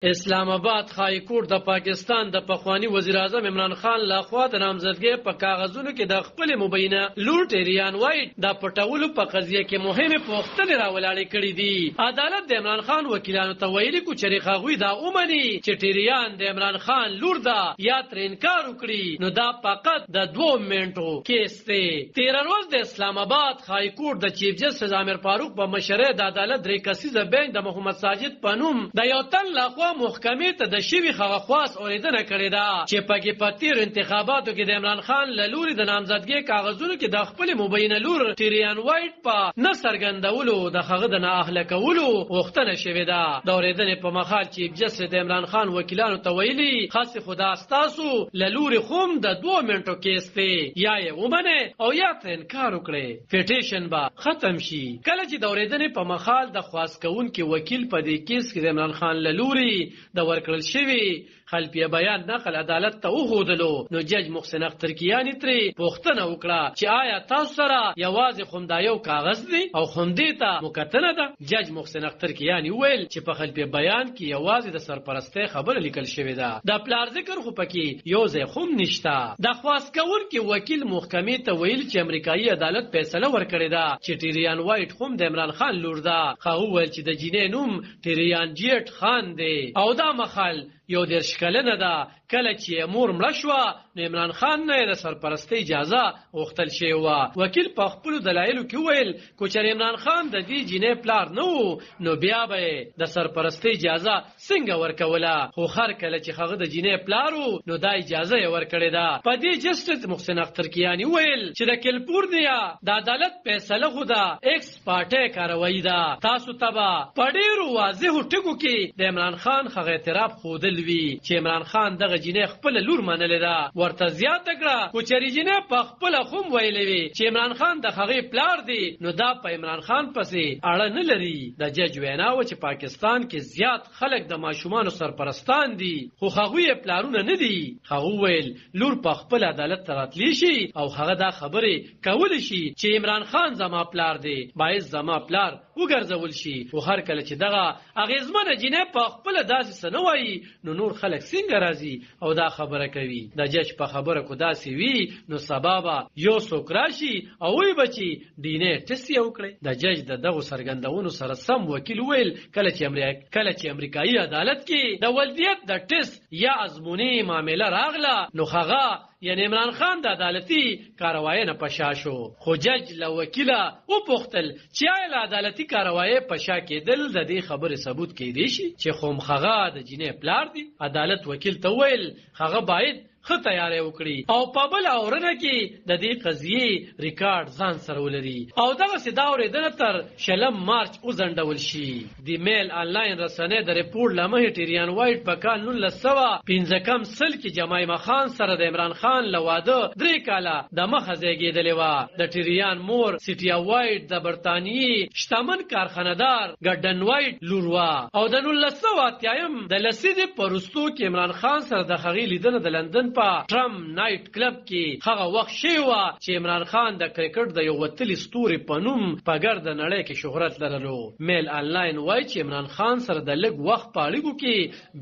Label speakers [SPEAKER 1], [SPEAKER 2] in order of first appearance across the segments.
[SPEAKER 1] اسلام آباد خای کور د پاکستان د پخوانی وزیر اعظم عمران خان لخوا د نامزدګۍ په کاغذونو کې د خپل مبینه لور ټیریان وایټ د پټولو په قضیه کې مهمه پوښتنې راولاړې کړې دي. عدالت د عمران خان وکیلانو ته ویلي کو چې هغوی دا اومني چې ټیریان د عمران خان لور ده یا تر انکار وکړي نو دا فقط د 2 منټو کیس دی. 13 ورځ د اسلام آباد خای کور د چیف جسټس عامر فاروق په مشرۍ د عدالت درې کسیزه بینچ د محمد ساجد پنوم د یو تن لخوا محکمې ته د شوی خواص اوریدنه کړې ده چې پکې په تیر انتخاباتو کې د عمران خان له لوري د نامزدګۍ کاغذونو کې د خپل مبینه لور ټیریان وایټ په نه څرګندولو د هغه د نه اهله کولو غوښتنه شوې ده. د اوریدنې په مخال چیف جسټس د عمران خان وکیلانو ته ویلي خاص خدا ستاسو له لوري خوم د 2 منټو کیس دی یا یې ومنه او یا ته انکار وکړي پټیشن به ختم شي. کله چې د اوریدنې په مخال د خواص کوونکي وکیل په دې کیس کې د عمران خان له لوري د ورکړل شوی خلفیه بیان نقل عدالت ته وښودلو نو جج محسن اختر کیانی ترې پوښتنه وکړه چې آیا تاسو سره یوازې خومدا یو کاغذ دی او خومدې ته مکتنه ده. جج محسن اختر کیانی ویل چې په خلفیه بیان کې یوازې د سرپرستۍ خبره لیکل شوې ده د پلار ذکر خو پکې یو ځای خوم نشته. د خواست کوونکي وکیل محکمې ته ویل چې امریکایي عدالت فیصله ورکړې ده چې ټیریان وایټ خوم د عمران خان لور ده. خو ویل چې د جینۍ نوم ټیریان جیټ خان دی او دا مخال یو 10 کلنه ده. کله چې مور مړه شوه نو عمران خان نه د سرپرستۍ اجازه غوښتل شوې وه. وکیل په خپلو دلایلو کې وویل که چېرې عمران خان د دې جینۍ پلار نه و نو بیا به یې د سرپرستۍ اجازه څنګه ورکوله خو هر کله چې هغه د جینۍ پلار و نو دا اجازه یې ورکړې ده. په دې جسټس محسن اختر کیانی ویل چې د کیلیفورنیا د عدالت فیصله خو د ایکس پارټۍ کاروایی ده. تاسو ته به په ډېرو واضحو ټکو کې د عمران خان هغه اعتراف ښودل وي چې عمران خان دغه جینۍ خپل لور منلې ده. ورته زیاته کړه کو چېرې جینۍ په خپله خوم ویلې وي چې عمران خان د هغې پلار دی نو دا په عمران خان پسې اړه نه لري. د جج وینا وه چې پاکستان کې زیات خلک د ماشومانو سرپرستان دي خو هغوی یې پلارونه نه دي. هغه ویل لور په خپل عدالت ته راتلی شي او هغه دا خبرې کولی شي چې عمران خان زما پلار دی باید زما پلار وګرځول شي. خو هر کله چې دغه اغېزمنه جینۍ په خپله داسې څه نه وایي نو نور خلک څنګه راځي او دا خبره کوي. د جج په خبره کو داسې وي نو سبا به یو څوک راشي او وی بچي ډینې ټس یې وکړي. د جج د دغو څرګندونو سره سم وکیل ویل کله چې امریکایي عدالت کې د ولدیت د ټس یا ازمونې معامله راغله نو هغه یعنی عمران خان د عدالتي کاروایی نه پشا شو. خو جج له وکیله وپوښتل چې آیا له عدالتي کاروایی پشا کېدل د دې خبرې ثبوت کېدی شي چې خو هغه د جینۍ پلار دی. عدالت وکیل ته ویل هغه باید ښه تیاری وکړي او په بله اورنه کې د دې قضیې ریکارډ ځان سره ولري او دغسې دا اورېدنه تر 20 مارچ وځنډول شي. د میل آنلاین رسنۍ د رپورټ له مخې ټیریان وایټ په کال 1915 کې جمایمه خان سره د عمران خان له واده 3 کاله د مخه زیږېدلې وه. د ټیریان مور سیټیا وایټ د برطانیې شتمن کارخانهدار ګډن وایټ لور وه او د 1980 د لسیزې په وروستو کې عمران خان سره د هغې لیدنه د لندن په ټرم نایټ کلب کې هغه وخت شوی وه چې عمران خان د کرکټ د یو وتلي ستوري په نوم په ګرده نړۍ کې شهرت لرلو. میل آنلاین وایي چې عمران خان سره د لږ وخت په اړیکو کې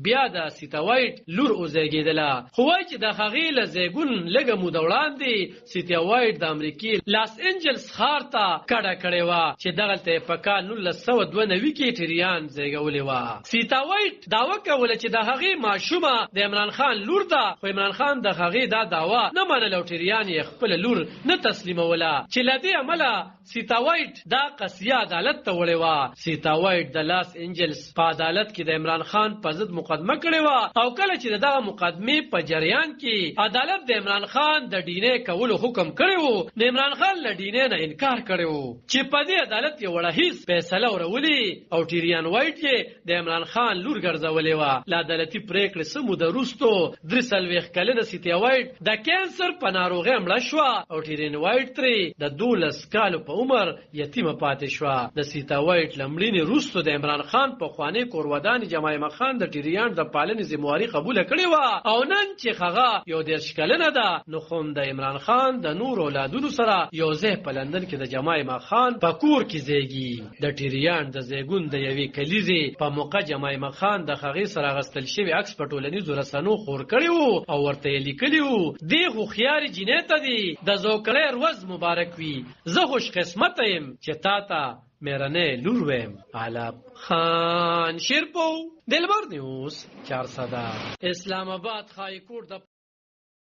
[SPEAKER 1] بیا د سیتا وایټ لور وزیږېدله. خو وایي چې د هغې له زیږون لږه موده وړاندې سیتا وایټ د امریکې لاس انجلس ښار ته کډه کړې وه چې دغلته یې په کال 1992 کې ټیریان زیږولې وه. سیتا وایټ دعوه کوله چې د هغې ماشومه د عمران خان لور ده خو عمران خان د هغې دا دعوه نه منله او ټیریان یې خپله لور نه تسلیموله چې له دې امله سیتا وایټ دا قضیه عدالت ته وړې وه. سیتا وایټ د لاس انجلس په عدالت کې د عمران خان په ضد مقدمه کړې وه او کله چې د دغه مقدمې په جریان کې عدالت د عمران خان د ډینې کولو حکم کړی و نو عمران خان له ډینې نه انکار کړی و چې په دې عدالت یې وړهیز فیصله ورولي او ټیریان وایټ یې د عمران خان لور ګرځولې وه. له عدالتي پرېکړې څه موده وروستو 43 کلنه سیتی وایټ د کینسر په ناروغۍ مړه شوه او ټیرین وایټ ترې د 12 کالو په عمر یتیمه پاتې شوه. د سیتا وایټ لمړینې وروسته د عمران خان پخوانی کورودانې جمایمه خان د ټیریان د پالنې ذمہواري قبوله کړې وه او نن چې هغه یو 10 کلنه ده نو خو د عمران خان د نور اولادونو سره یو ځای په لندن کې د جمایمه خان په کور کې زیږي. د ټیریان د زیږون د یوې کلیزې په موقع جمایمه خان د هغې سره اغوستل شوی عکس په ټولنیزو رسنیو خور کړی و او ورته یې لیکلي و دې هوښیارې جینۍ ته دې د زوکړې ورځ مبارک وي. زه خوش قسمته یم چې تا ته میرنۍ لور ویم. علب خان شیرپو دلبر نیوز 400 اسلام آباد خای کور د